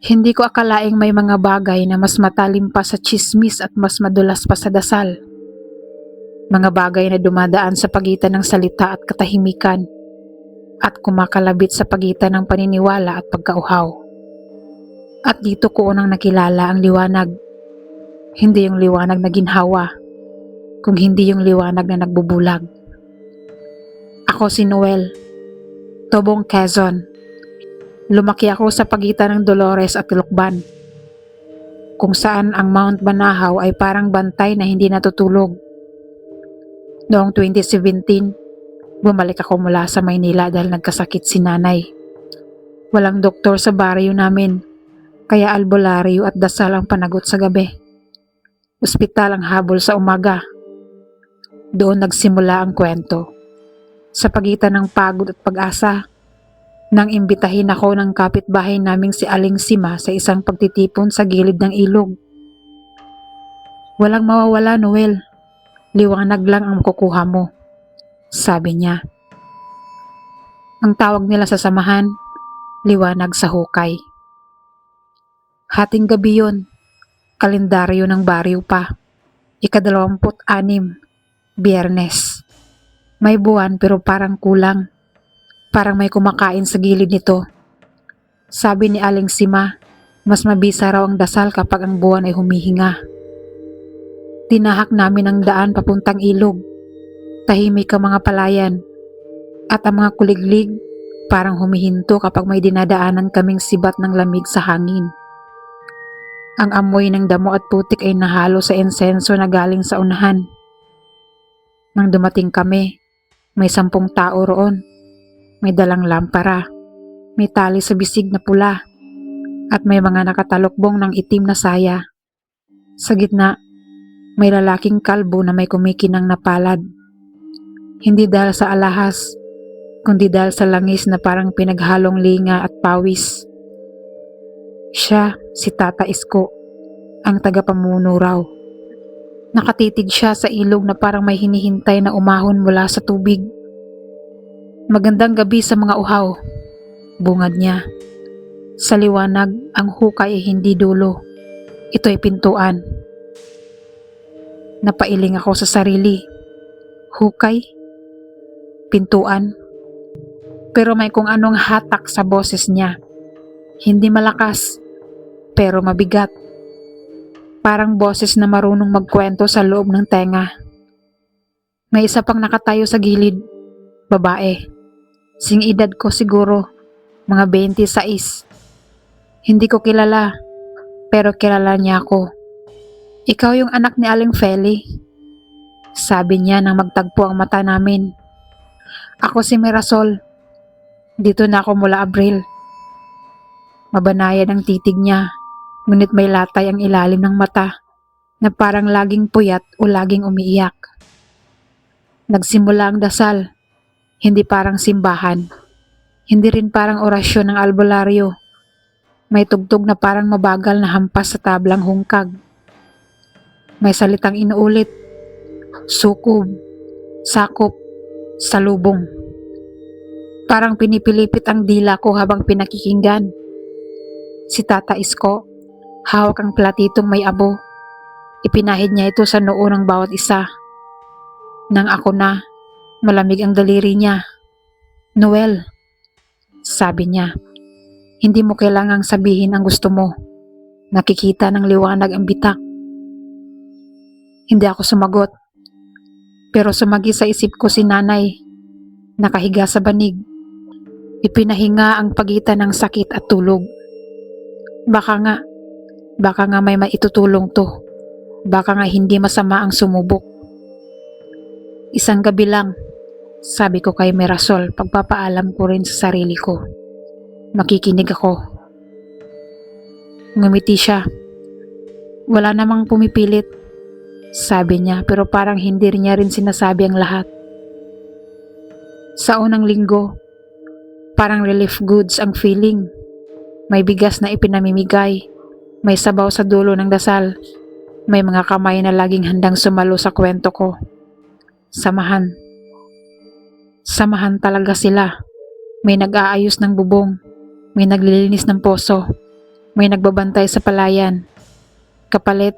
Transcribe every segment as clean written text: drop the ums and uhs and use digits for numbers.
Hindi ko akalaing may mga bagay na mas matalim pa sa tsismis at mas madulas pa sa dasal. Mga bagay na dumadaan sa pagitan ng salita at katahimikan at kumakalabit sa pagitan ng paniniwala at pagkauhaw. At dito ko unang nakilala ang liwanag. Hindi yung liwanag na ginhawa, kung hindi yung liwanag na nagbubulag. Ako si Noel, Tobong Quezon. Lumaki ako sa pagitan ng Dolores at Lukban, kung saan ang Mount Banahaw ay parang bantay na hindi natutulog. Noong 2017, bumalik ako mula sa Maynila dahil nagkasakit si nanay. Walang doktor sa baryo namin, kaya albularyo at dasal ang panagot sa gabi. Ospital ang habol sa umaga. Doon nagsimula ang kwento. Sa pagitan ng pagod at pag-asa, nang imbitahin ako ng kapitbahay naming si Aling Sima sa isang pagtitipon sa gilid ng ilog. "Walang mawawala, Noel. Liwanag lang ang makukuha mo," sabi niya. Ang tawag nila sa samahan, liwanag sa hukay. Hating gabi yun, kalendaryo ng baryo pa. Ika-26, Biyernes. May buwan pero parang kulang. Parang may kumakain sa gilid nito. Sabi ni Aling Sima, mas mabisa raw ang dasal kapag ang buwan ay humihinga. Tinahak namin ang daan papuntang ilog. Tahimik ang mga palayan. At ang mga kuliglig parang humihinto kapag may dinadaanan kaming sibat ng lamig sa hangin. Ang amoy ng damo at putik ay nahalo sa insenso na galing sa unahan. Nang dumating kami, may 10 tao roon. May dalang lampara, may tali sa bisig na pula, at may mga nakatalokbong ng itim na saya. Sa gitna, may lalaking kalbo na may kumikinang na palad. Hindi dahil sa alahas, kundi dahil sa langis na parang pinaghalong linga at pawis. Siya, si Tata Isko, ang tagapamuno raw. Nakatitig siya sa ilog na parang may hinihintay na umahon mula sa tubig. "Magandang gabi sa mga uhaw," bungad niya. Sa liwanag, ang hukay ay hindi dulo. Ito ay pintuan. Napailing ako sa sarili. Hukay? Pintuan? Pero may kung anong hatak sa boses niya. Hindi malakas, pero mabigat. Parang boses na marunong magkwento sa loob ng tenga. May isa pang nakatayo sa gilid. Babae. Sing edad ko siguro, mga 26. Hindi ko kilala, pero kilala niya ako. "Ikaw yung anak ni Aling Feli?" sabi niya nang magtagpo ang mata namin. "Ako si Mirasol. Dito na ako mula Abril." Mabanayan ang titig niya, ngunit may latay ang ilalim ng mata na parang laging puyat o laging umiiyak. Nagsimula ang dasal. Hindi parang simbahan. Hindi rin parang orasyon ng albularyo. May tugtog na parang mabagal na hampas sa tablang hungkag. May salitang inuulit. Sukob, sakop, salubong. Parang pinipilipit ang dila ko habang pinakikinggan. Si Tata Isko, hawak ang platitong may abo. Ipinahid niya ito sa noo ng bawat isa. Nang ako na, malamig ang daliri niya. "Noel," sabi niya, "hindi mo kailangang sabihin ang gusto mo. Nakikita ng liwanag ang bitak." Hindi ako sumagot. Pero sumagi sa isip ko si nanay, nakahiga sa banig. Ipinahinga ang pagitan ng sakit at tulog. Baka nga may maitutulong to. Baka nga hindi masama ang sumubok. "Isang gabi lang," sabi ko kay Mirasol, pagpapaalam ko rin sa sarili ko. Makikinig ako. Ngumiti siya. "Wala namang pumipilit," sabi niya, pero parang hindi niya rin sinasabi ang lahat. Sa unang linggo, parang relief goods ang feeling. May bigas na ipinamimigay, may sabaw sa dulo ng dasal, may mga kamay na laging handang sumalo sa kwento ko. Samahan. Samahan talaga sila. May nag-aayos ng bubong, may naglilinis ng poso, May nagbabantay sa palayan. Kapalit,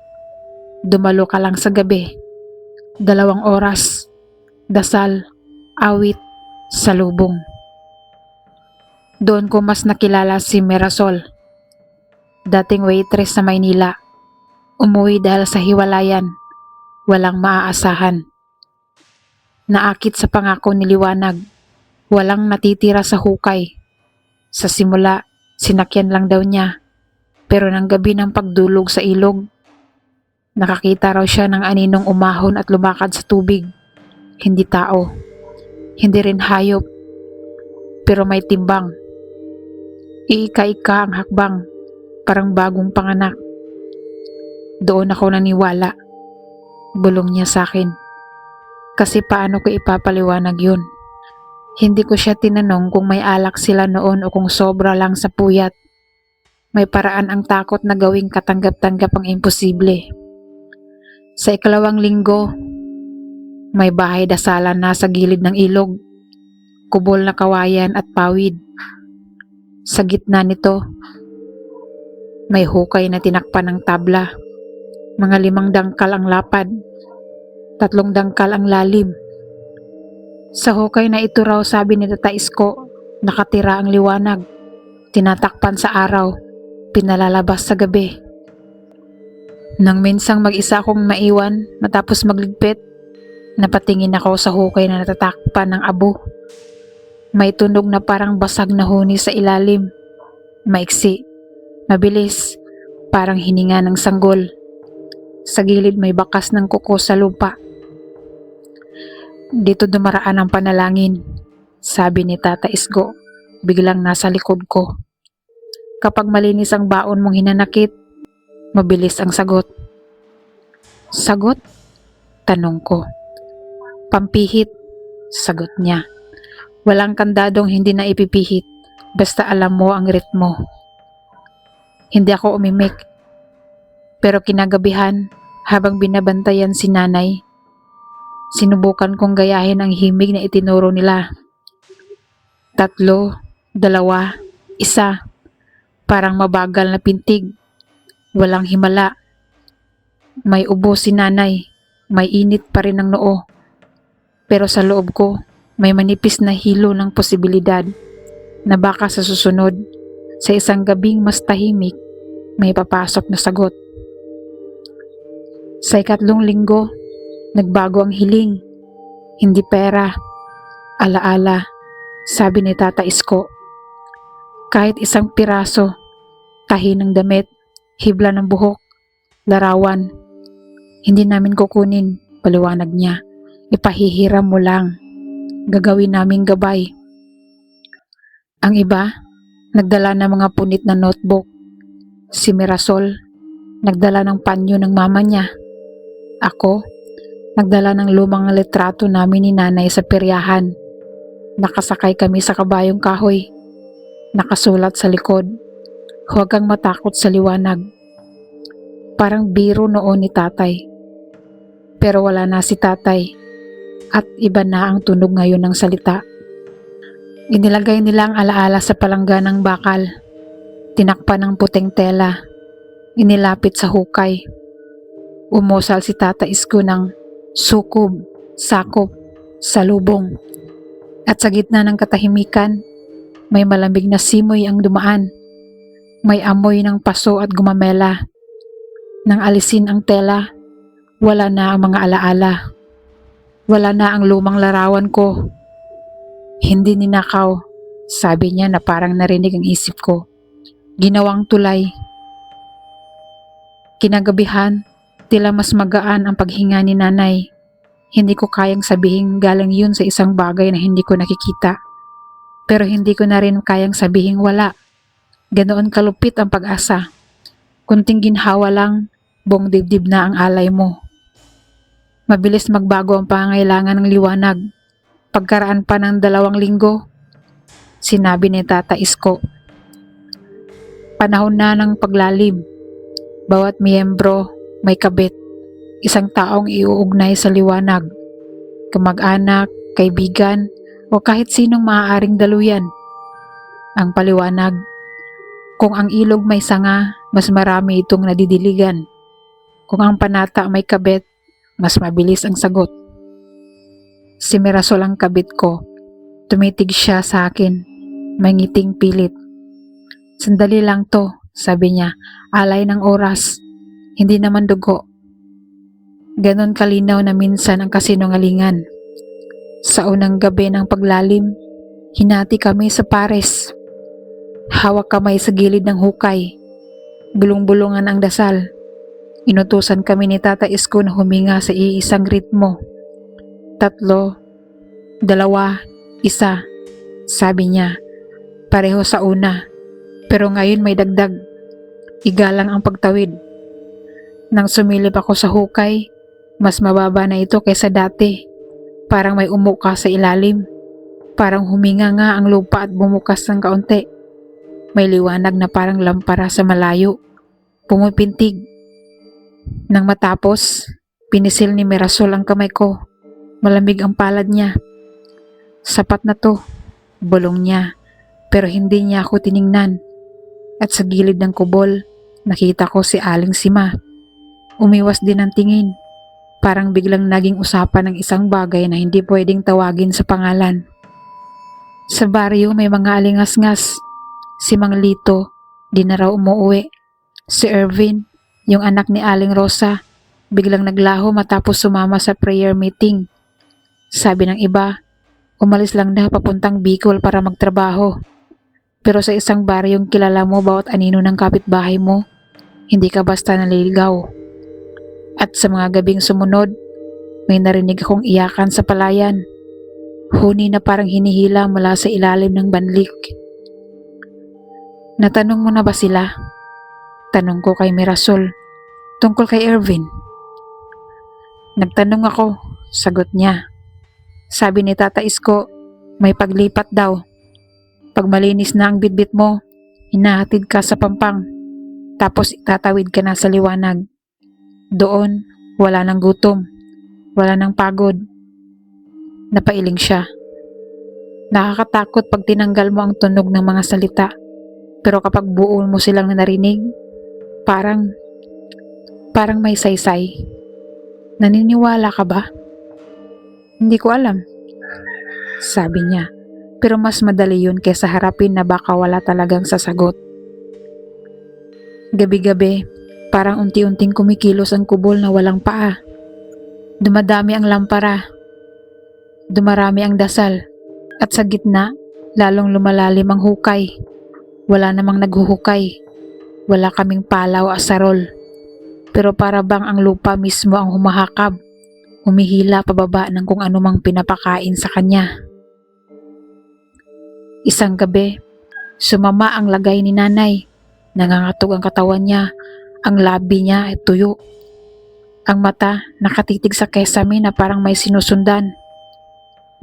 dumalo ka lang sa gabi. 2 oras. Dasal, awit, salubong. Doon ko mas nakilala si Mirasol, dating waitress sa Maynila. Umuwi dahil sa hiwalayan, walang maaasahan. Naakit sa pangako ni Liwanag, walang natitira sa hukay. Sa simula, sinakyan lang daw niya, pero ng gabi ng pagdulog sa ilog, nakakita raw siya ng aninong umahon at lumakad sa tubig. Hindi tao, hindi rin hayop, pero may timbang. Iika-ika ang hakbang, parang bagong panganak. Doon ako naniwala. Bulong niya sa akin. Kasi paano ko ipapaliwanag yun? Hindi ko siya tinanong kung may alak sila noon o kung sobra lang sa puyat. May paraan ang takot na gawing katanggap-tanggap ang imposible. Sa 2 linggo, may bahay dasalan na sa gilid ng ilog. Kubol na kawayan at pawid. Sa gitna nito, may hukay na tinakpan ng tabla. Mga 5 dangkal ang lapad, 3 dangkal ang lalim. Sa hukay na ito raw, sabi ni Tata Isko, nakatira ang Liwanag. Tinatakpan sa araw, pinalalabas sa gabi. Nang minsang mag-isa akong maiwan matapos magligpit, napatingin ako sa hukay na natatakpan ng abo. May tunog na parang basag na huni sa ilalim. Maiksi, mabilis, parang hininga ng sanggol. Sa gilid may bakas ng kuko sa lupa. Dito dumaraan ang panalangin, sabi ni Tata Isgo, biglang nasa likod ko. Kapag malinis ang baon mong hinanakit, mabilis ang sagot. Sagot? Tanong ko. Pampihit, sagot niya. Walang kandadong hindi na ipipihit, basta alam mo ang ritmo. Hindi ako umimik, pero kinagabihan, habang binabantayan si nanay, sinubukan kong gayahin ang himig na itinuro nila. 3, 2, 1, parang mabagal na pintig, walang himala. May ubo si nanay, may init pa rin ang noo, pero sa loob ko, may manipis na hilo ng posibilidad na baka sa susunod, sa isang gabing mas tahimik, may papasok na sagot. Sa 3 linggo, nagbago ang hiling. Hindi pera, alaala, sabi ni Tata Isko. Kahit 1 piraso, tahi ng damit, hibla ng buhok, larawan, hindi namin kukunin, paliwanag niya. Ipahihiram mo lang. Gagawin naming gabay. Ang iba, nagdala ng mga punit na notebook. Si Mirasol, nagdala ng panyo ng mama niya. Ako, nagdala ng lumang litrato namin ni nanay sa peryahan. Nakasakay kami sa kabayong kahoy. Nakasulat sa likod, huwag kang matakot sa liwanag. Parang biro noon ni tatay. Pero wala na si tatay. At iba na ang tunog ngayon ng salita. Inilagay nila ang alaala sa palangganang bakal. Tinakpan ng puting tela. Inilapit sa hukay. Umusal si Tata Isko ng sukob, sakop, salubong. At sa gitna ng katahimikan, may malamig na simoy ang dumaan. May amoy ng paso at gumamela. Nang alisin ang tela, wala na ang mga alaala. Wala na ang lumang larawan ko. Hindi ninakaw, sabi niya na parang narinig ang isip ko. Ginawang tulay. Kinagabihan, tila mas magaan ang paghinga ni nanay. Hindi ko kayang sabihin galing yun sa isang bagay na hindi ko nakikita. Pero hindi ko na rin kayang sabihin wala. Ganoon kalupit ang pag-asa. Kunting ginhawa lang, buong dibdib na ang alay mo. Mabilis magbago ang pangangailangan ng liwanag. Pagkaraan pa ng 2 linggo, sinabi ni Tata Isko. Panahon na ng paglalim. Bawat miyembro may kabit. Isang taong iuugnay sa liwanag. Kamag-anak, kaibigan, o kahit sinong maaaring daluyan. Ang paliwanag, Kung ang ilog may sanga, mas marami itong nadidiligan. Kung ang panata may kabit, mas mabilis ang sagot. Si Mirasol ang kabit ko. Tumitig siya sa akin. May ngiting pilit. Sandali lang to, sabi niya. Alay ng oras. Hindi naman dugo. Ganon kalinaw na minsan ang kasinungalingan. Sa unang gabi ng paglalim, hinati kami sa pares. Hawak kamay sa gilid ng hukay. Bulong-bulungan ang dasal. Inutusan kami ni Tata Isko na huminga sa iisang ritmo. 3, 2, 1, sabi niya. Pareho sa una. Pero ngayon may dagdag. Igalang ang pagtawid. Nang sumilip ako sa hukay, mas mababa na ito kaysa dati. Parang may umuka sa ilalim. Parang huminga nga ang lupa at bumukas ng kaunti. May liwanag na parang lampara sa malayo. Pumipintig. Nang matapos, pinisil ni Mirasol ang kamay ko. Malamig ang palad niya. Sapat na to, bulong niya. Pero hindi niya ako tiningnan. At sa gilid ng kubol, nakita ko si Aling Sima. Umiwas din ang tingin. Parang biglang naging usapan ng isang bagay na hindi pwedeng tawagin sa pangalan. Sa baryo may mga alingas-ngas. Si Mang Lito, di na raw umuwi. Si Ervin, yung anak ni Aling Rosa, biglang naglaho matapos sumama sa prayer meeting. Sabi ng iba, umalis lang daw papuntang Bicol para magtrabaho. Pero sa isang baryong kilala mo bawat anino ng kapitbahay mo, hindi ka basta naliligaw. At sa mga gabing sumunod, may narinig akong iyakan sa palayan. Huni na parang hinihila mula sa ilalim ng banlik. Natanong mo na ba sila? Tanong ko kay Mirasol, tungkol kay Ervin. Nagtanong ako, sagot niya. Sabi ni Tata Isko, may paglipat daw. Pag malinis na ang bitbit mo, hinahatid ka sa Pampang. Tapos itatawid ka na sa liwanag. Doon, wala nang gutom. Wala nang pagod. Napailing siya. Nakakatakot pag tinanggal mo ang tunog ng mga salita. Pero kapag buo mo silang narinig, parang may saysay. Naniniwala ka ba? Hindi ko alam, sabi niya. Pero mas madali yun kaysa harapin na baka wala talagang sasagot. Gabi-gabi, parang unti-unting kumikilos ang kubol na walang paa. Dumadami ang lampara. Dumarami ang dasal. At sa gitna, lalong lumalalim ang hukay. Wala namang naghuhukay. Wala kaming palaw o asarol. Pero para bang ang lupa mismo ang humahakab. Humihila pababa ng kung anumang pinapakain sa kanya. Isang gabi, sumama ang lagay ni nanay. Nangangatog ang katawan niya. Ang labi niya ay tuyo. Ang mata nakatitig sa kesame na parang may sinusundan.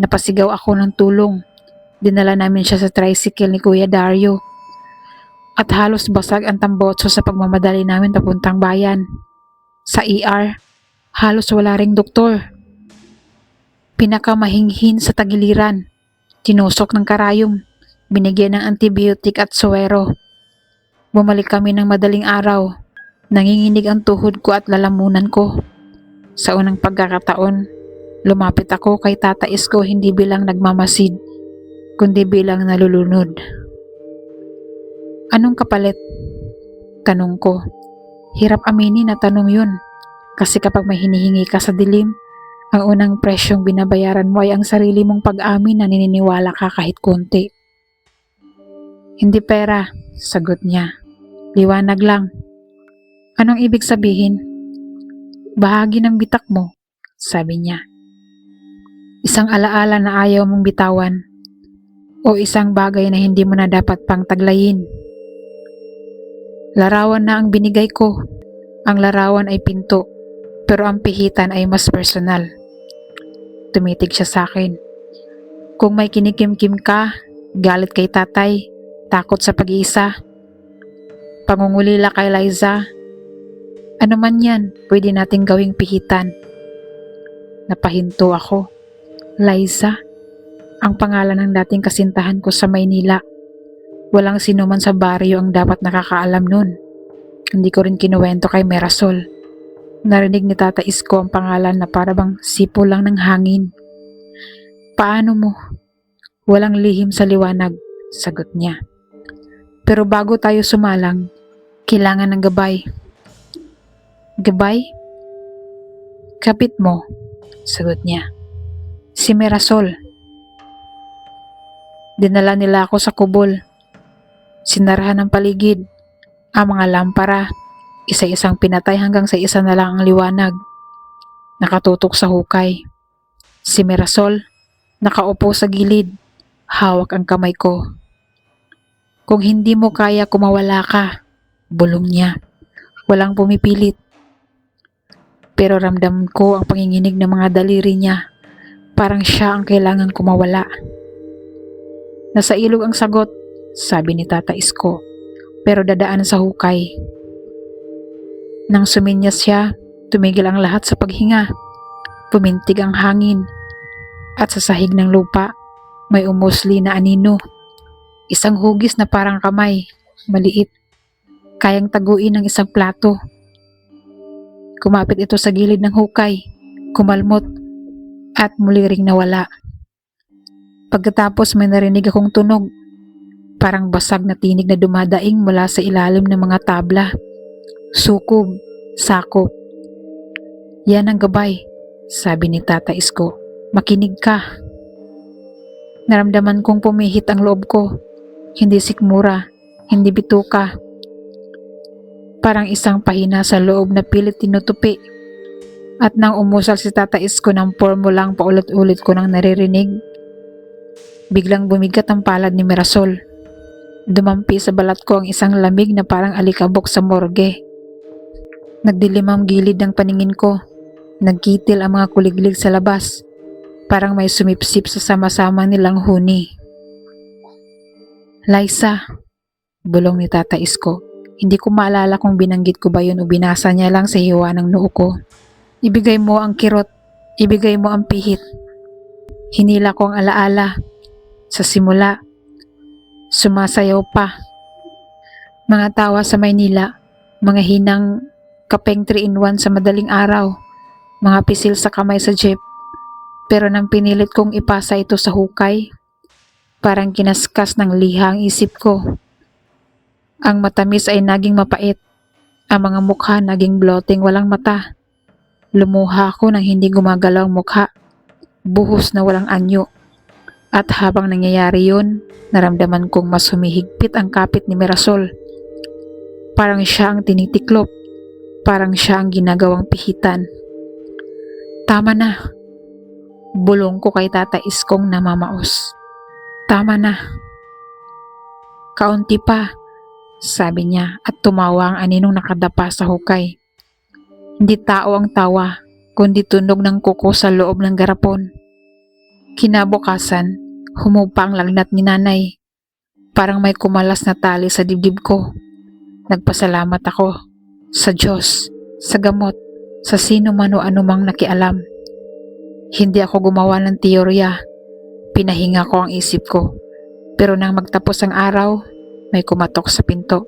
Napasigaw ako ng tulong. Dinala namin siya sa tricycle ni Kuya Dario. At halos basag ang tambotso sa pagmamadali namin papuntang bayan. Sa ER, halos wala ring doktor. Pinakamahinghin sa tagiliran. Tinusok ng karayom. Binigyan ng antibiotic at suwero. Bumalik kami ng madaling araw. Nanginginig ang tuhod ko at lalamunan ko. Sa unang pagkakataon, lumapit ako kay Tata Isko hindi bilang nagmamasid, kundi bilang nalulunod. Anong kapalit? Tanong ko. Hirap aminin na tanong yun. Kasi kapag may hinihingi ka sa dilim, ang unang presyong binabayaran mo ay ang sarili mong pag-amin na nininiwala ka kahit konti. Hindi pera, sagot niya. Liwanag lang. Anong ibig sabihin? Bahagi ng bitak mo, sabi niya. Isang alaala na ayaw mong bitawan o isang bagay na hindi mo na dapat pang taglayin. Larawan na ang binigay ko. Ang larawan ay pinto, pero ang pihitan ay mas personal. Tumitig siya sa akin. Kung may kinikimkim ka, galit kay tatay, takot sa pag-iisa, pangungulila kay Liza, ano man yan, pwede nating gawing pihitan. Napahinto ako. Liza, ang pangalan ng dating kasintahan ko sa Maynila. Walang sino man sa baryo ang dapat nakakaalam nun. Hindi ko rin kinuwento kay Mirasol. Narinig ni Tata Isko ang pangalan na parabang sipo lang ng hangin. Paano mo? Walang lihim sa liwanag, sagot niya. Pero bago tayo sumalang, kailangan ng gabay. Gabay? Kapit mo, sagot niya. Si Mirasol. Dinala nila ako sa kubol. Sinarahan ng paligid. Ang mga lampara, isa-isang pinatay hanggang sa isa na lang ang liwanag. Nakatutok sa hukay. Si Mirasol, nakaupo sa gilid. Hawak ang kamay ko. Kung hindi mo kaya kumawala ka, bulong niya. Walang pumipilit. Pero ramdam ko ang panginginig ng mga daliri niya. Parang siya ang kailangan kumawala. Nasa ilog ang sagot, sabi ni Tata Isko, pero dadaan sa hukay. Nang suminyas siya, tumigil ang lahat sa paghinga. Pumintig ang hangin. At sa sahig ng lupa, may umusli na anino. Isang hugis na parang kamay, maliit. Kayang taguin ng isang plato. Kumapit ito sa gilid ng hukay, kumalmot, at muli ring nawala. Pagkatapos may narinig akong tunog, parang basag na tinig na dumadaing mula sa ilalim ng mga tabla. Sukob, sakop. Yan ang gabay, sabi ni Tata Isko. Makinig ka. Naramdaman kong pumihit ang loob ko. Hindi sikmura, hindi bituka. Parang isang pahina sa loob na pilit tinutupi. At nang umusal si Tata Isko ng formulang paulit-ulit ko nang naririnig, biglang bumigat ang palad ni Mirasol. Dumampi sa balat ko ang isang lamig na parang alikabok sa morgue. Nagdilim ang gilid ng paningin ko. Nagkitil ang mga kuliglig sa labas. Parang may sumipsip sa sama-sama nilang huni. Liza, bulong ni Tata Isko. Hindi ko maalala kung binanggit ko ba yun o binasa niya lang sa hiwa ng noo ko. Ibigay mo ang kirot. Ibigay mo ang pihit. Hinila ko ang alaala. Sa simula, sumasayaw pa. Mga tawa sa Maynila, mga hinang kapeng 3-in-1 sa madaling araw, mga pisil sa kamay sa jeep. Pero nang pinilit kong ipasa ito sa hukay, parang kinaskas ng liha ang isip ko. Ang matamis ay naging mapait. Ang mga mukha naging bloating walang mata. Lumuha ako nang hindi gumagalaw ang mukha. Buhos na walang anyo. At habang nangyayari yun, naramdaman kong mas humihigpit ang kapit ni Mirasol. Parang siya ang tinitiklop. Parang siya ang ginagawang pihitan. Tama na. Bulong ko kay Tata Iskong namamaos. Tama na. Kaunti pa, sabi niya at tumawa ang aninong nakadapa sa hukay. Hindi tao ang tawa, kundi tunog ng kuko sa loob ng garapon. Kinabukasan, humupa ang lagnat ni Nanay. Parang may kumalas na tali sa dibdib ko. Nagpasalamat ako sa Diyos, sa gamot, sa sino man o anumang nakialam. Hindi ako gumawa ng teorya. Pinahinga ko ang isip ko. Pero nang magtapos ang araw, may kumatok sa pinto.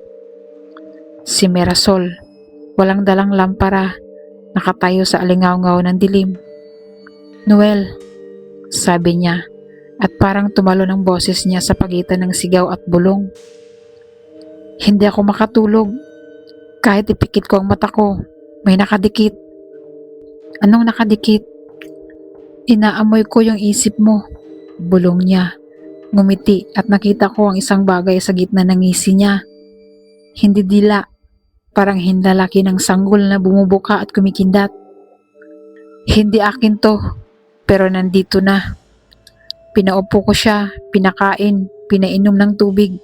Si Mirasol, walang dalang lampara, nakatayo sa alingaw-ngaw ng dilim. Noel, sabi niya, at parang tumalo ng boses niya sa pagitan ng sigaw at bulong. Hindi ako makatulog. Kahit ipikit ko ang mata ko, may nakadikit. Anong nakadikit? Inaamoy ko yung isip mo, bulong niya. Ngumiti at nakita ko ang isang bagay sa gitna ng ngisi niya. Hindi dila, parang hindalaki ng sanggol na bumubuka at kumikindat. Hindi akin to, pero nandito na. Pinaupo ko siya, pinakain, pinainom ng tubig.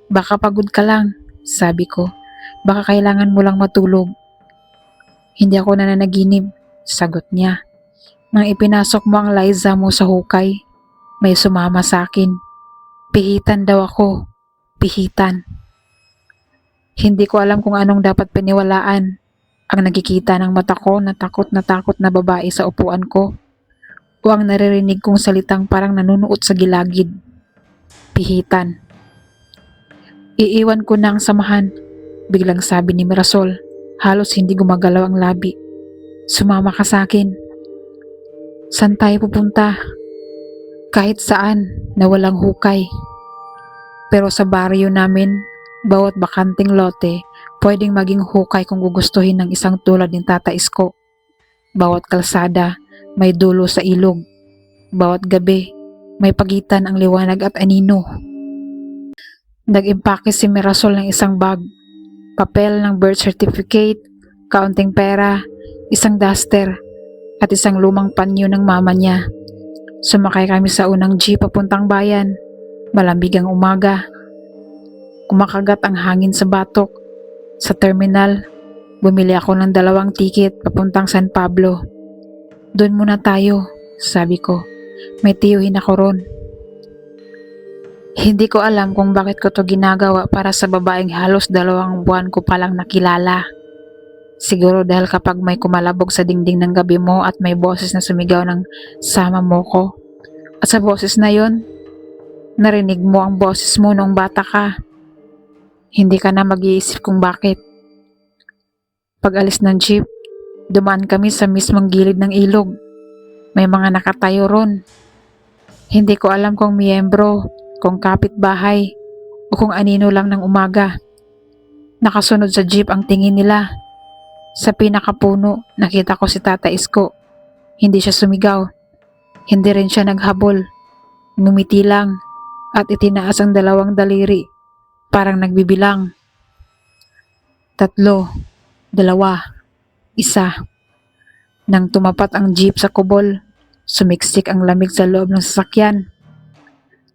Baka pagod ka lang, sabi ko. Baka kailangan mo lang matulog. Hindi ako nananaginip, sagot niya. Nang ipinasok mo ang Liza mo sa hukay, may sumama sa akin. Pihitan daw ako. Pihitan. Hindi ko alam kung anong dapat paniwalaan. Ang nakikita ng mata ko na takot na babae sa upuan ko. O ang naririnig kong salitang parang nanunuot sa gilagid. Pihitan. Iiwan ko na ang samahan, biglang sabi ni Mirasol. Halos hindi gumagalaw ang labi. Sumama ka sa akin. Saan tayo pupunta? Kahit saan na walang hukay. Pero sa baryo namin, bawat bakanting lote pwedeng maging hukay kung gugustuhin ng isang tulad ni Tata Isko. Bawat kalsada may dulo sa ilog. Bawat gabi may pagitan ang liwanag at anino. Nag-impake si Mirasol ng isang bag, papel ng birth certificate, kaunting pera, isang duster, at isang lumang panyo ng mama niya. Sumakay kami sa unang jeep papuntang bayan. Malamig ang umaga. Kumakagat ang hangin sa batok. Sa terminal, bumili ako ng 2 tiket papuntang San Pablo. Doon muna tayo, sabi ko. May tiyuhin ako ron. Hindi ko alam kung bakit ko to ginagawa para sa babaeng halos 2 buwan ko palang nakilala. Siguro dahil kapag may kumalabog sa dingding ng gabi mo at may boses na sumigaw ng sama mo ko. At sa boses na yon, narinig mo ang boses mo noong bata ka. Hindi ka na mag-iisip kung bakit. Pag alis ng jeep, dumaan kami sa mismong gilid ng ilog. May mga nakatayo ron. Hindi ko alam kung miyembro, kung kapitbahay, o kung anino lang ng umaga. Nakasunod sa jeep ang tingin nila. Sa pinakapuno, nakita ko si Tata Isko. Hindi siya sumigaw. Hindi rin siya naghabol. Ngumiti lang at itinaas ang 2 daliri. Parang nagbibilang. 3, 2, 1. Nang tumapat ang jeep sa kubol, sumiksik ang lamig sa loob ng sasakyan.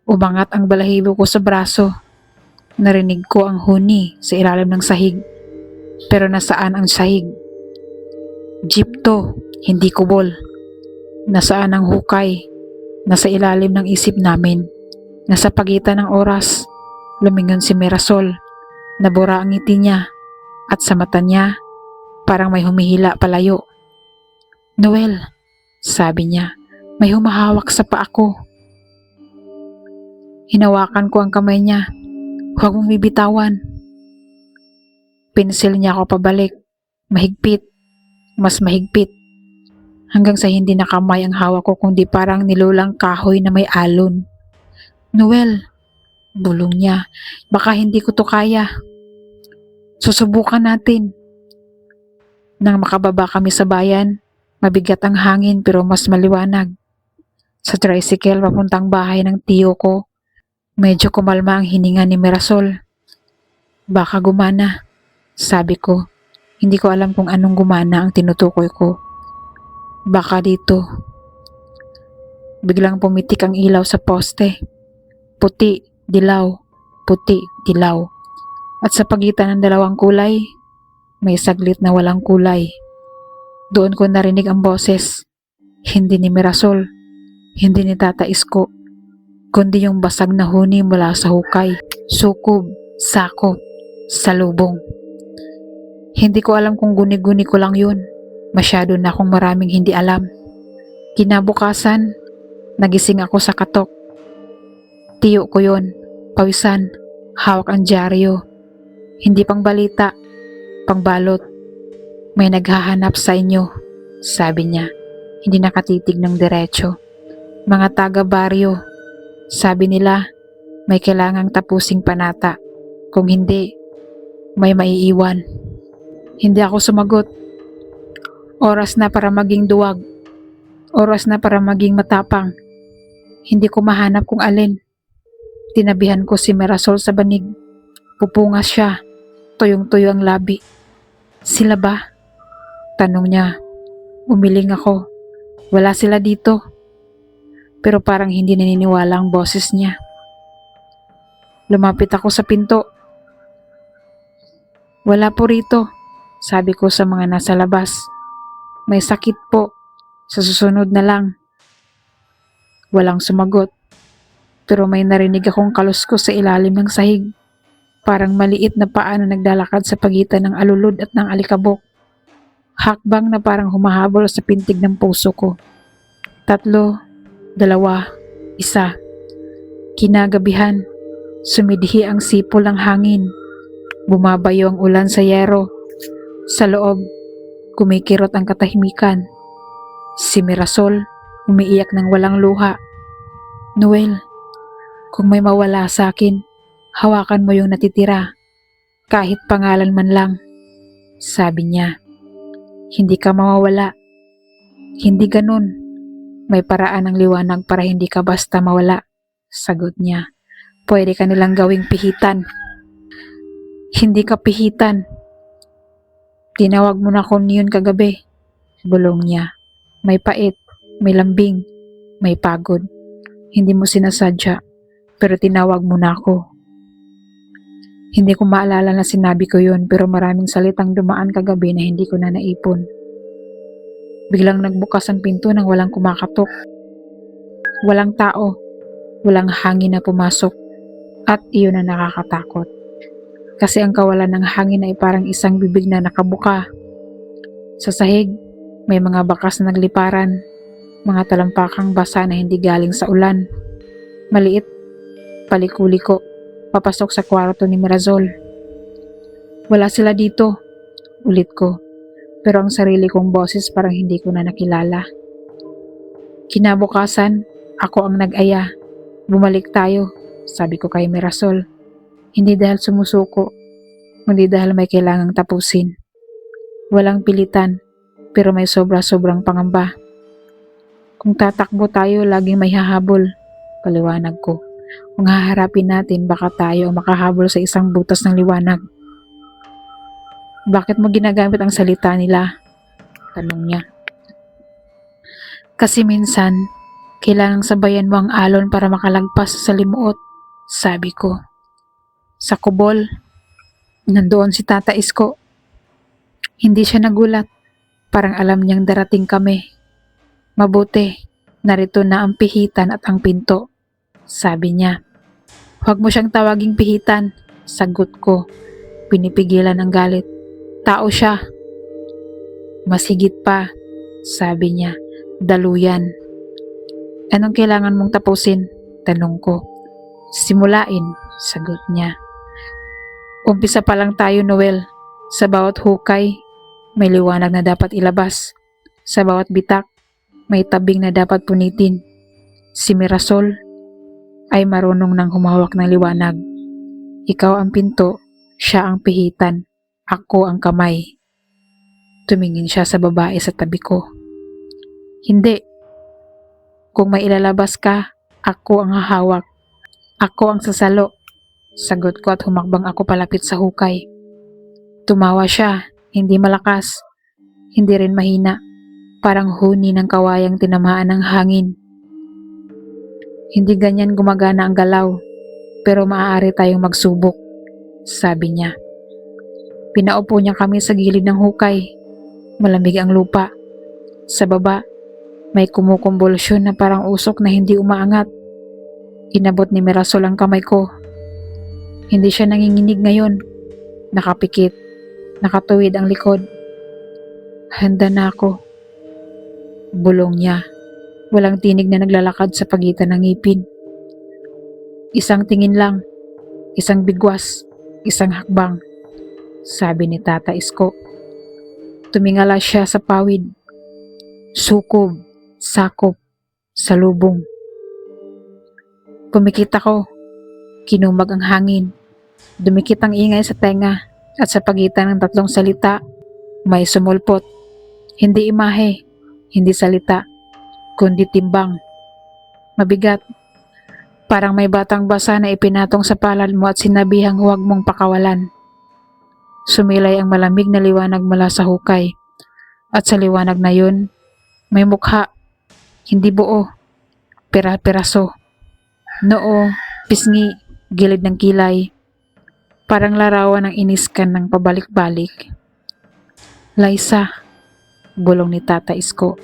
Umangat ang balahibo ko sa braso. Narinig ko ang huni sa ilalim ng sahig. Pero nasaan ang sahig? Jeep to, hindi kubol. Nasaan ang hukay? Nasa ilalim ng isip namin. Nasa pagitan ng oras. Lumingon si Mirasol. Nabura ang ngiti niya. At sa mata niya, parang may humihila palayo. Noel, sabi niya, may humahawak sa paa ko. Hinawakan ko ang kamay niya. Huwag mong bibitawan. Pinsil niya ako pabalik. Mahigpit. Mas mahigpit. Hanggang sa hindi na kamay ang hawak ko kundi parang nilulang kahoy na may alon. Noel, bulong niya. Baka hindi ko to kaya. Susubukan natin. Nang makababa kami sa bayan, mabigat ang hangin pero mas maliwanag. Sa tricycle papuntang bahay ng tiyo ko, medyo kumalma ang hininga ni Mirasol. Baka gumana, sabi ko. Hindi ko alam kung anong gumana ang tinutukoy ko. Baka dito. Biglang pumitik ang ilaw sa poste. Puti, dilaw, puti, dilaw. At sa pagitan ng 2 kulay, may saglit na walang kulay. Doon ko narinig ang boses. Hindi ni Mirasol, hindi ni Tata Isko, kundi yung basag na huni mula sa hukay, sukob, sakop, salubong. Hindi ko alam kung guni-guni ko lang yun. Masyado na akong maraming hindi alam. Kinabukasan, nagising ako sa katok. Tiyo ko yun, pawisan, hawak ang dyaryo. Hindi pang balita, pang balot. May naghahanap sa inyo, sabi niya. Hindi nakatitig ng diretso. Mga taga-baryo, sabi nila, may kailangang tapusing panata. Kung hindi, may maiiwan. Hindi ako sumagot. Oras na para maging duwag. Oras na para maging matapang. Hindi ko mahanap kung alin. Tinabihan ko si Mirasol sa banig. Pupungas siya. Tuyong-tuyo ang labi. Sila ba? Tanong niya. Umiling ako. Wala sila dito. Pero parang hindi naniniwala ang boses niya. Lumapit ako sa pinto. Wala po rito, sabi ko sa mga nasa labas. May sakit po. Sa susunod na lang. Walang sumagot. Pero may narinig akong kaluskos sa ilalim ng sahig. Parang maliit na paa na naglalakad sa pagitan ng alulod at ng alikabok. Hakbang na parang humahabol sa pintig ng puso ko. 3, 2, 1. Kinagabihan, Sumidhi ang sipol ng hangin. Bumabayo ang ulan sa yero. Sa loob, kumikirot ang katahimikan. Si Mirasol, umiiyak ng walang luha. Noel, kung may mawala sa akin, hawakan mo yung natitira. Kahit pangalan man lang. Sabi niya, hindi ka mawawala. Hindi ganun. May paraan ng liwanag para hindi ka basta mawala. Sagot niya, pwede ka nilang gawing pihitan. Hindi ka pihitan. Tinawag mo na ko niyon kagabi. Bulong niya. May pait, may lambing, may pagod. Hindi mo sinasadya, pero tinawag mo na ako. Hindi ko maalala na sinabi ko yun, pero maraming salitang dumaan kagabi na hindi ko na naipon. Biglang nagbukas ang pinto nang walang kumakatok. Walang tao, walang hangin na pumasok, at iyon na nakakatakot. Kasi ang kawalan ng hangin ay parang isang bibig na nakabuka. Sa sahig, may mga bakas na nagliparan, mga talampakang basa na hindi galing sa ulan. Maliit, paliko-liko, papasok sa kwarto ni Mirasol. Wala sila dito, ulit ko, pero ang sarili kong boses parang hindi ko na nakilala. Kinabukasan, ako ang nag-aya. Bumalik tayo, sabi ko kay Mirasol. Hindi dahil sumusuko, kundi dahil may kailangang tapusin. Walang pilitan, pero may sobra-sobrang pangamba. Kung tatakbo tayo, laging may hahabol, paliwanag ko. Kung haharapin natin, baka tayo makahabol sa isang butas ng liwanag. Bakit mo ginagamit ang salita nila? Tanong niya. Kasi minsan, kailangang sabayan mo ang alon para makalagpas sa salimuot, sabi ko. Sa kubol, nandoon si Tata Isko. Hindi siya nagulat, parang alam niyang darating kami. Mabuti, narito na ang pihitan at ang pinto, sabi niya. Huwag mo siyang tawaging pihitan, sagot ko. Pinipigilan ang galit. Tao siya. Masigit pa, sabi niya. Daluyan. Anong kailangan mong tapusin? Tanong ko. Simulain, sagot niya. Umpisa pa lang tayo, Noel. Sa bawat hukay, may liwanag na dapat ilabas. Sa bawat bitak, may tabing na dapat punitin. Si Mirasol ay marunong nang humawak ng liwanag. Ikaw ang pinto, siya ang pihitan, ako ang kamay. Tumingin siya sa babae sa tabi ko. Hindi. Kung may ilalabas ka, ako ang hahawak. Ako ang sasalo. Sagot ko at humakbang ako palapit sa hukay. Tumawa siya, hindi malakas, hindi rin mahina, parang huni ng kawayang tinamaan ng hangin. Hindi ganyan gumagana ang galaw, pero maaari tayong magsubok, sabi niya. Pinaupo niya kami sa gilid ng hukay, malamig ang lupa. Sa baba, may kumukumbulsyon na parang usok na hindi umaangat. Inabot ni Mirasol ang kamay ko. Hindi siya nanginginig ngayon. Nakapikit, nakatuwid ang likod. Handa na ako. Bulong niya. Walang tinig na naglalakad sa pagitan ng ngipin. Isang tingin lang, isang bigwas, isang hakbang, sabi ni Tata Isko. Tumingala siya sa pawid. Sukob, sakop, salubong. Pumikit ako. Kinumag ang hangin. Dumikit ang ingay sa tenga at sa pagitan ng tatlong salita, may sumulpot. Hindi imahe, hindi salita, kundi timbang. Mabigat. Parang may batang basa na ipinatong sa palad mo at sinabihang huwag mong pakawalan. Sumilay ang malamig na liwanag mula sa hukay. At sa liwanag na yun, may mukha. Hindi buo. Pira-piraso. Noo, pisngi, gilid ng kilay. Parang larawan ng iniskan ng pabalik-balik. Liza, bulong ni Tata Isko.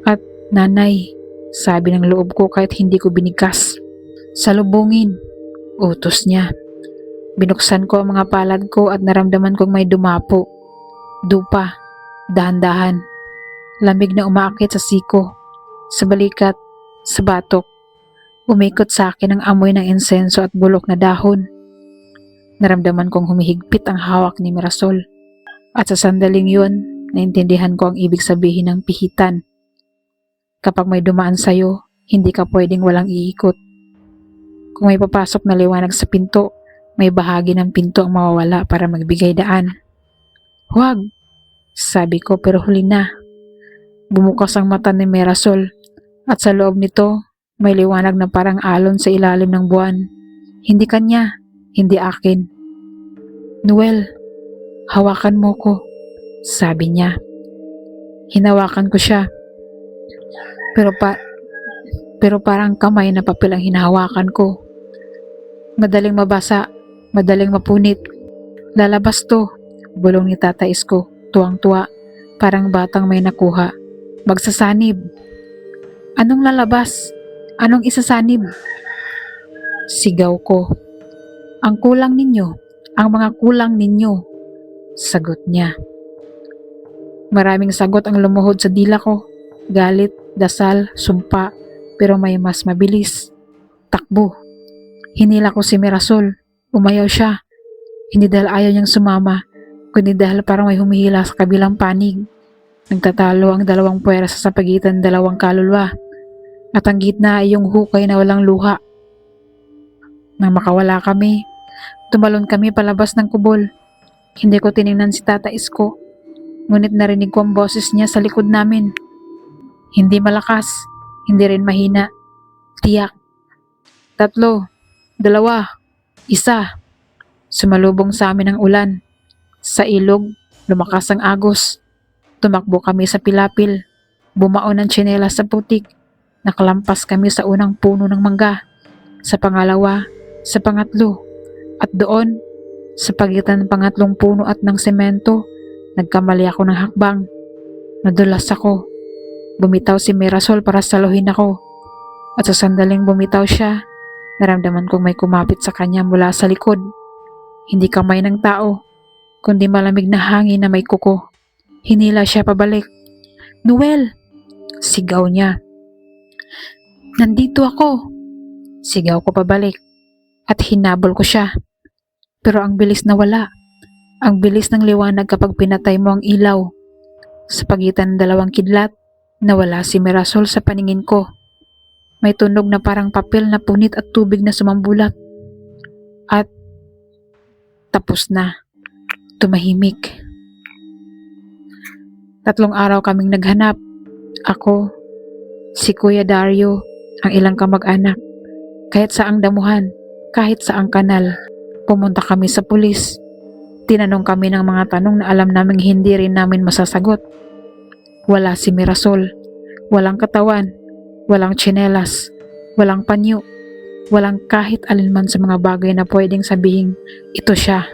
At nanay, sabi ng loob ko kahit hindi ko binigkas. Salubungin, utos niya. Binuksan ko ang mga palad ko at naramdaman kong may dumapo. Dupa, dahan-dahan. Lamig na umaakit sa siko, sa balikat, sa batok. Umikot sa akin ang amoy ng insenso at bulok na dahon. Naramdaman kong humihigpit ang hawak ni Mirasol. At sa sandaling yun, naintindihan ko ang ibig sabihin ng pihitan. Kapag may dumaan sa'yo, hindi ka pwedeng walang iikot. Kung may papasok na liwanag sa pinto, may bahagi ng pinto ang mawawala para magbigay daan. Huwag, sabi ko pero huli na. Bumukas ang mata ni Mirasol at sa loob nito, may liwanag na parang alon sa ilalim ng buwan. Hindi kanya, hindi akin. Noel, hawakan mo ko, sabi niya. Hinawakan ko siya. Pero parang kamay na papel ang hinahawakan ko. Madaling mabasa, madaling mapunit. Lalabas to, bulong ni Tata Isko, tuwang-tuwa, parang batang may nakuha. Magsasanib. Anong lalabas? Anong isasanib? Sigaw ko. Ang kulang ninyo, ang mga kulang ninyo, sagot niya. Maraming sagot ang lumuhod sa dila ko. Galit, dasal, sumpa, pero may mas mabilis. Takbo. Hinila ko si Mirasol. Umayaw siya. Hindi dahil ayaw niyang sumama, kundi dahil parang may humihila sa kabilang panig. Nagtatalo ang dalawang puwersa sa pagitan ng dalawang kaluluwa. At ang gitna ay yung hukay na walang luha. Nang makawala kami, tumalon kami palabas ng kubol. Hindi ko tiningnan si Tata Isko, ngunit narinig ko ang boses niya sa likod namin. Hindi malakas, hindi rin mahina. Tiyak. 3, 2, 1. Sumalubong sa amin ang ulan. Sa ilog, lumakas ang agos. Tumakbo kami sa pilapil. Bumaon ang tsinelas sa putik. Nakalampas kami sa unang puno ng mangga. Sa pangalawa, sa pangatlo. At doon, sa pagitan ng pangatlong puno at ng semento, nagkamali ako ng hakbang. Nadulas ako. Bumitaw si Mirasol para saluhin ako. At sa sandaling bumitaw siya, naramdaman kong may kumapit sa kanya mula sa likod. Hindi kamay ng tao, kundi malamig na hangin na may kuko. Hinila siya pabalik. Noel! Sigaw niya. Nandito ako! Sigaw ko pabalik. At hinabol ko siya. Pero ang bilis na wala. Ang bilis ng liwanag kapag pinatay mo ang ilaw. Sa pagitan ng dalawang kidlat, nawala si Mirasol sa paningin ko. May tunog na parang papel na punit at tubig na sumambulat. At tapos na. Tumahimik. 3 araw kaming naghanap. Ako, si Kuya Dario, ang ilang kamag-anak. Kahit saang damuhan, kahit saang kanal, pumunta kami sa pulis. Tinanong kami ng mga tanong na alam naming hindi rin namin masasagot. Wala si Mirasol. Walang katawan. Walang tsinelas. Walang panyo. Walang kahit alinman sa mga bagay na pwedeng sabihin, ito siya.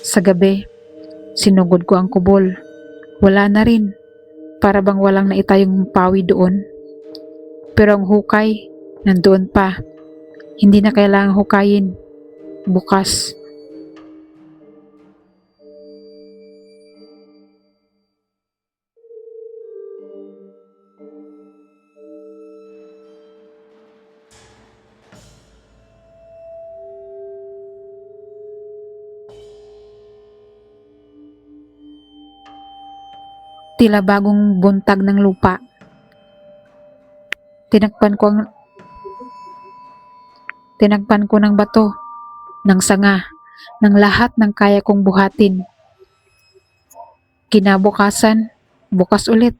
Sa gabi, sinugod ko ang kubol. Wala na rin. Para bang walang naitayong pawi doon. Pero ang hukay, nandoon pa. Hindi na kailangang hukayin. Bukas. Tila bagong buntag ng lupa. Tinagpan ko ng bato, ng sanga, ng lahat ng kaya kong buhatin. Kinabukasan, bukas ulit.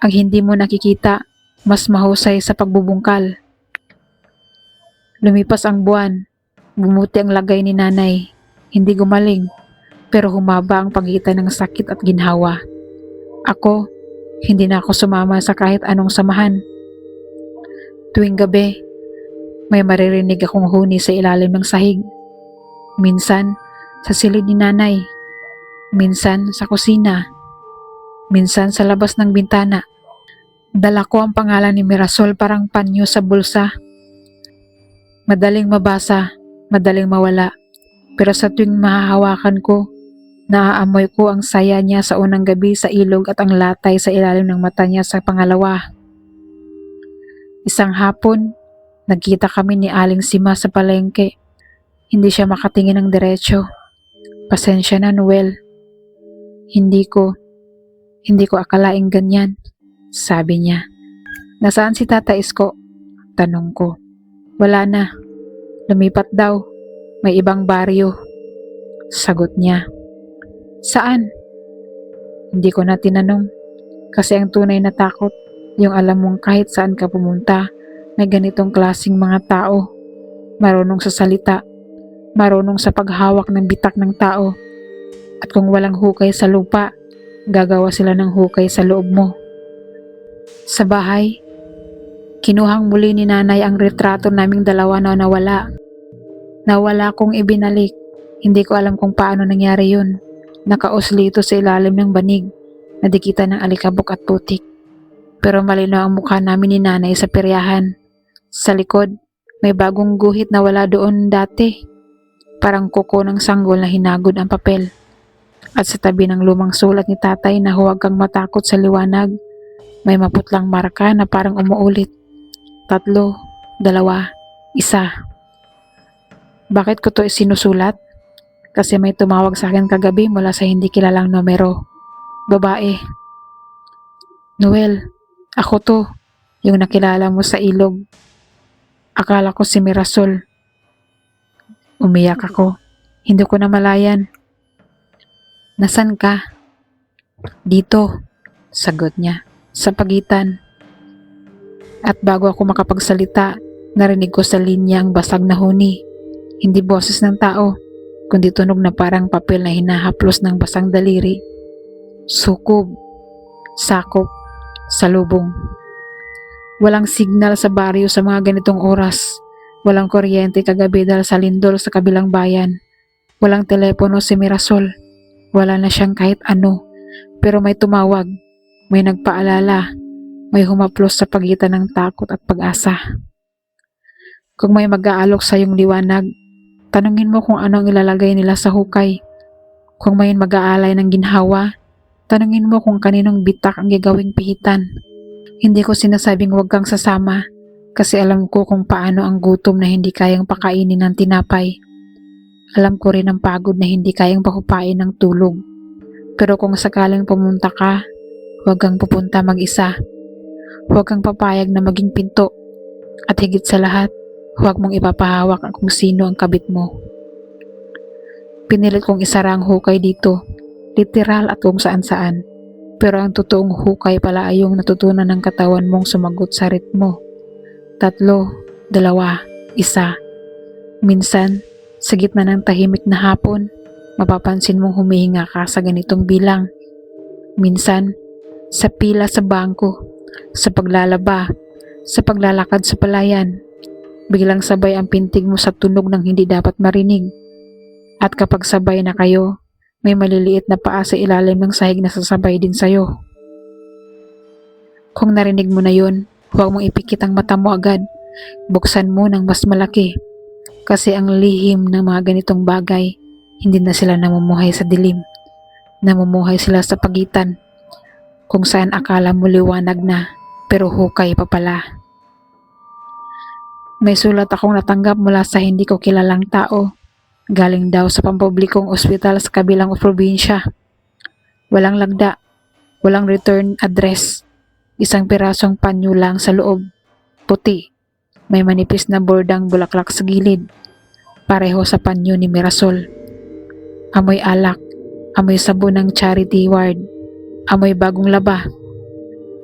Ang hindi mo nakikita, mas mahusay sa pagbubungkal. Lumipas ang buwan, bumuti ang lagay ni nanay. Hindi gumaling, pero humaba ang pagitan ng sakit at ginhawa. Ako, hindi na ako sumama sa kahit anong samahan. Tuwing gabi, may maririnig akong huni sa ilalim ng sahig. Minsan, sa silid ni nanay. Minsan, sa kusina. Minsan, sa labas ng bintana. Dala ko ang pangalan ni Mirasol parang panyo sa bulsa. Madaling mabasa, madaling mawala. Pero sa tuwing mahahawakan ko, naaamoy ko ang saya niya sa unang gabi sa ilog at ang latay sa ilalim ng mata niya sa pangalawa. Isang hapon, nagkita kami ni Aling Sima sa palengke. Hindi siya makatingin ng diretso. Pasensya na, Noel. Hindi ko, hindi ko akalaing ganyan, sabi niya. Nasaan si Tata Isko? Tanong ko. Wala na. Lumipat daw. May ibang baryo. Sagot niya. Saan? Hindi ko na tinanong. Kasi ang tunay na takot, yung alam mong kahit saan ka pumunta, may ganitong klaseng mga tao. Marunong sa salita. Marunong sa paghawak ng bitak ng tao. At kung walang hukay sa lupa, gagawa sila ng hukay sa loob mo. Sa bahay, kinuhang muli ni nanay ang retrato naming dalawa na nawala. Nawala kong ibinalik. Hindi ko alam kung paano nangyari yun. Nakausli ito sa ilalim ng banig, nadikitan ng alikabok at putik. Pero malinaw ang mukha namin ni nanay sa peryahan. Sa likod, may bagong guhit na wala doon dati. Parang kuko ng sanggol na hinagod ang papel. At sa tabi ng lumang sulat ni tatay na huwag kang matakot sa liwanag, may maputlang marka na parang umuulit. 3, 2, 1. Bakit ko to isinusulat? Kasi may tumawag sa akin kagabi mula sa hindi kilalang numero. Babae. Noel, ako to, yung nakilala mo sa ilog. Akala ko si Mirasol. Umiyak ako. Hindi ko na malayan. Nasaan ka? Dito, sagot niya, sa pagitan. At bago ako makapagsalita, narinig ko sa linya ang basag na huni. Hindi boses ng tao, kundi tunog na parang papel na hinahaplos ng basang daliri. Sukob, sakop, salubong. Walang signal sa baryo sa mga ganitong oras. Walang kuryente kagabi dahil sa lindol sa kabilang bayan. Walang telepono si Mirasol. Wala na siyang kahit ano. Pero may tumawag, may nagpaalala, may humaplos sa pagitan ng takot at pag-asa. Kung may mag-aalok sa iyong liwanag, tanungin mo kung ano ang ilalagay nila sa hukay. Kung may mag-aalay ng ginhawa, tanungin mo kung kaninong bitak ang gagawing pihitan. Hindi ko sinasabing huwag kang sasama kasi alam ko kung paano ang gutom na hindi kayang pakainin ng tinapay. Alam ko rin ang pagod na hindi kayang pakupain ng tulog. Pero kung sakaling pumunta ka, huwag kang pupunta mag-isa. Huwag kang papayag na maging pinto. At higit sa lahat, huwag mong ipapahawak kung sino ang kabit mo. Pinilit kong isara ang hukay dito, literal at kung saan-saan. Pero ang totoong hukay pala ay yung natutunan ng katawan mong sumagot sa ritmo. 3, 2, 1. Minsan, sa gitna ng tahimik na hapon, mapapansin mong humihinga ka sa ganitong bilang. Minsan, sa pila sa bangko, sa paglalaba, sa paglalakad sa palayan, biglang sabay ang pintig mo sa tunog ng hindi dapat marinig. At kapag sabay na kayo, may maliliit na paa sa ilalim ng sahig na sasabay din sayo. Kung narinig mo na yun, huwag mong ipikit ang mata mo agad. Buksan mo ng mas malaki. Kasi ang lihim ng mga ganitong bagay, hindi na sila namumuhay sa dilim. Namumuhay sila sa pagitan. Kung saan akala mo liwanag na, pero hukay pa pala. May sulat akong natanggap mula sa hindi ko kilalang tao. Galing daw sa pampublikong ospital sa kabilang probinsya. Walang lagda, walang return address. Isang pirasong panyo lang sa loob. Puti. May manipis na bordang bulaklak sa gilid. Pareho sa panyo ni Mirasol. Amoy alak, amoy sabon ng charity ward, amoy bagong laba.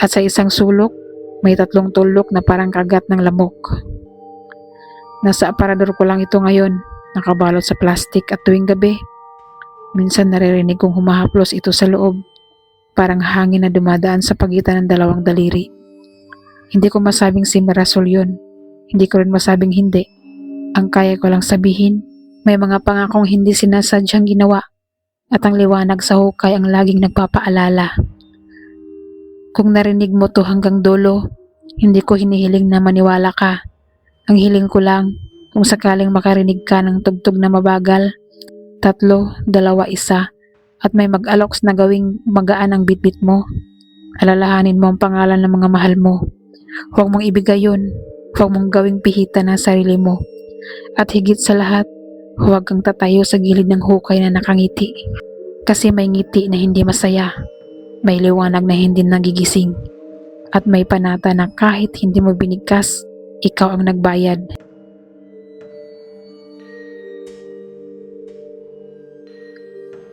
At sa isang sulok, may 3 tulok na parang kagat ng lamok. Nasa aparador ko lang ito ngayon, nakabalot sa plastik at tuwing gabi. Minsan naririnig kong humahaplos ito sa loob, parang hangin na dumadaan sa pagitan ng 2 daliri. Hindi ko masabing si Mirasol yun, hindi ko rin masabing hindi. Ang kaya ko lang sabihin, may mga pangakong hindi sinasadyang ginawa at ang liwanag sa hukay ang laging nagpapaalala. Kung narinig mo to hanggang dulo, hindi ko hinihiling na maniwala ka. Ang hiling ko lang, kung sakaling makarinig ka ng tugtog na mabagal, 3, 2, 1, at may mag-aloks na gawing magaan ang bitbit mo, alalahanin mo ang pangalan ng mga mahal mo. Huwag mong ibigay yun. Huwag mong gawing pihitan ng sarili mo. At higit sa lahat, huwag kang tatayo sa gilid ng hukay na nakangiti. Kasi may ngiti na hindi masaya, may liwanag na hindi nagigising, at may panata na kahit hindi mo binigkas, ikaw ang nagbayad.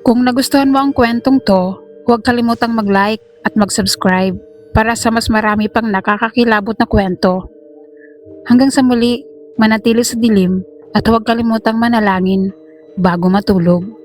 Kung nagustuhan mo ang kwentong to, huwag kalimutang mag-like at mag-subscribe para sa mas marami pang nakakakilabot na kwento. Hanggang sa muli, manatili sa dilim at huwag kalimutang manalangin bago matulog.